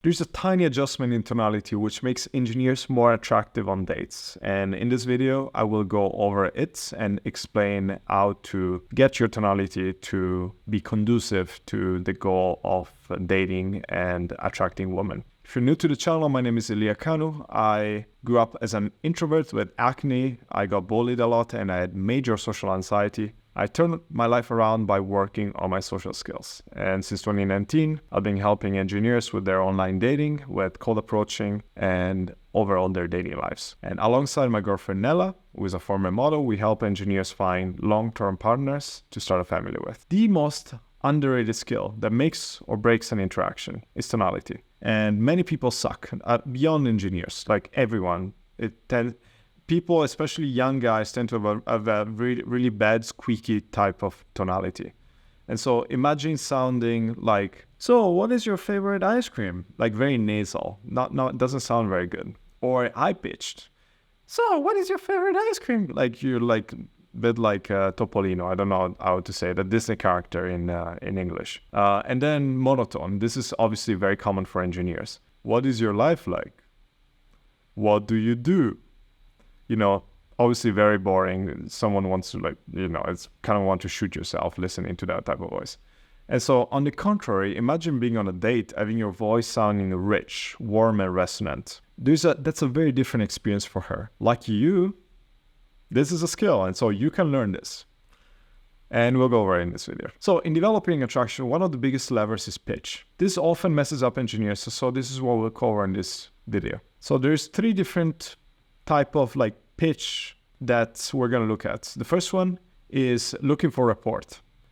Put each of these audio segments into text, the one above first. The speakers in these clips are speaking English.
There's a tiny adjustment in tonality which makes engineers more attractive on dates. And in this video, I will go over it and explain how to get your tonality to be conducive to the goal of dating and attracting women. If you're new to the channel, my name is Elia Kanu. I grew up as an introvert with acne. I got bullied a lot and I had major social anxiety. I turned my life around by working on my social skills. And since 2019, I've been helping engineers with their online dating, with cold approaching, and overall their dating lives. And alongside my girlfriend Nella, who is a former model, we help engineers find long-term partners to start a family with. The most underrated skill that makes or breaks an interaction is tonality. And many people suck, beyond engineers, like everyone. People, especially young guys, tend to have a really, really bad, squeaky type of tonality. And so imagine sounding like, so what is your favorite ice cream? Like very nasal, it doesn't sound very good. Or high-pitched. So what is your favorite ice cream? Like you're like a bit like Topolino, I don't know how to say it, a Disney character in English. And then monotone. This is obviously very common for engineers. What is your life like? What do you do? Obviously very boring. Someone wants to it's kind of want to shoot yourself listening to that type of voice. And so on the contrary, imagine being on a date, having your voice sounding rich, warm, and resonant. That's a very different experience for her. Like you, this is a skill, and so you can learn this. And we'll go over it in this video. So in developing attraction, one of the biggest levers is pitch. This often messes up engineers, so this is what we'll cover in this video. So there's three different type of pitch that we're going to look at. The first one is looking for rapport.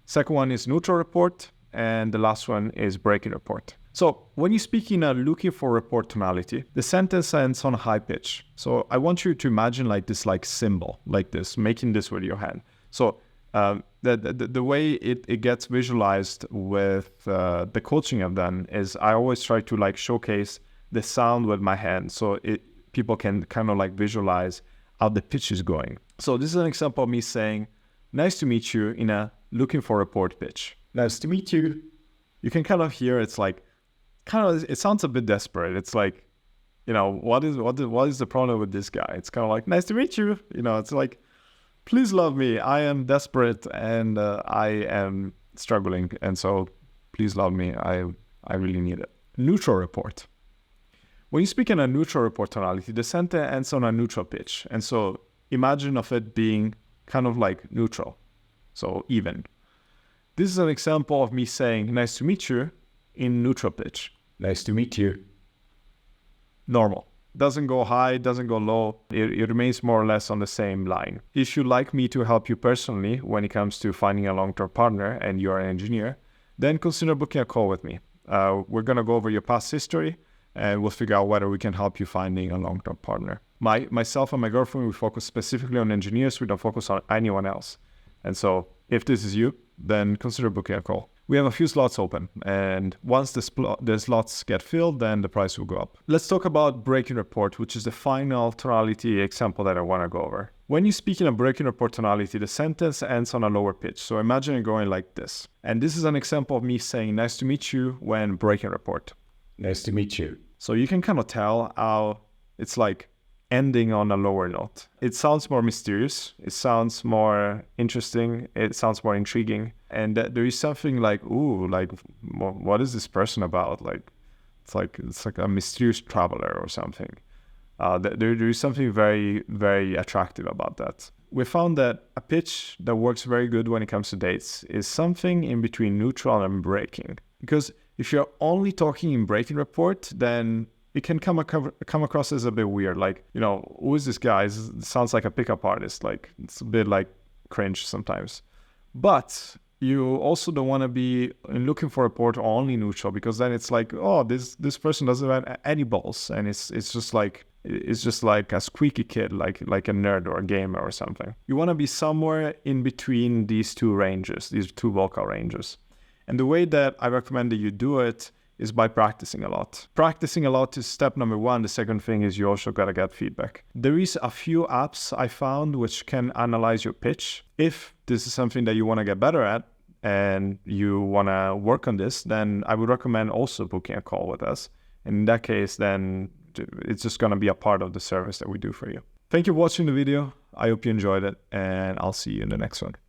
Second one is neutral rapport. And the last one is breaking rapport. So when you speak in a looking for rapport tonality, the sentence ends on a high pitch. So I want you to imagine this symbol, like this, making this with your hand. So the way it gets visualized with the coaching I've done is I always try to showcase the sound with my hand. So people can kind of visualize how the pitch is going. So this is an example of me saying, nice to meet you in a looking for rapport pitch. Nice to meet you. You can kind of hear it sounds a bit desperate. It's like, what is the problem with this guy? It's kind of like, nice to meet you. It's like, please love me. I am desperate and I am struggling. And so please love me. I really need it. Neutral rapport. When you speak in a neutral rapport tonality, the sentence ends on a neutral pitch. And so imagine of it being kind of like neutral, so even. This is an example of me saying, nice to meet you, in neutral pitch. Nice to meet you. Normal. Doesn't go high, doesn't go low. It remains more or less on the same line. If you'd like me to help you personally when it comes to finding a long-term partner and you're an engineer, then consider booking a call with me. We're going to go over your past history, and we'll figure out whether we can help you finding a long-term partner. Myself and my girlfriend, we focus specifically on engineers. We don't focus on anyone else. And so if this is you, then consider booking a call. We have a few slots open, and once the slots get filled, then the price will go up. Let's talk about breaking rapport, which is the final tonality example that I want to go over. When you speak in a breaking rapport tonality, the sentence ends on a lower pitch. So imagine it going like this. And this is an example of me saying, nice to meet you, when breaking rapport. Nice to meet you. So you can kind of tell how it's ending on a lower note. It sounds more mysterious. It sounds more interesting. It sounds more intriguing. And there is something what is this person about? It's like a mysterious traveler or something. There is something very, very attractive about that. We found that a pitch that works very good when it comes to dates is something in between neutral and breaking. Because if you're only talking in breaking rapport, then it can come across as a bit weird. Who is this guy? It sounds like a pickup artist. It's a bit cringe sometimes. But you also don't want to be looking for rapport only neutral, because then it's this person doesn't have any balls, and it's just like a squeaky kid, like a nerd or a gamer or something. You want to be somewhere in between these two vocal ranges. And the way that I recommend that you do it is by practicing a lot. Practicing a lot is step number one. The second thing is you also gotta get feedback. There is a few apps I found which can analyze your pitch. If this is something that you wanna get better at and you wanna work on this, then I would recommend also booking a call with us, And in that case, then it's just going to be a part of the service that we do for you. Thank you for watching the video. I hope you enjoyed it, and I'll see you in the next one.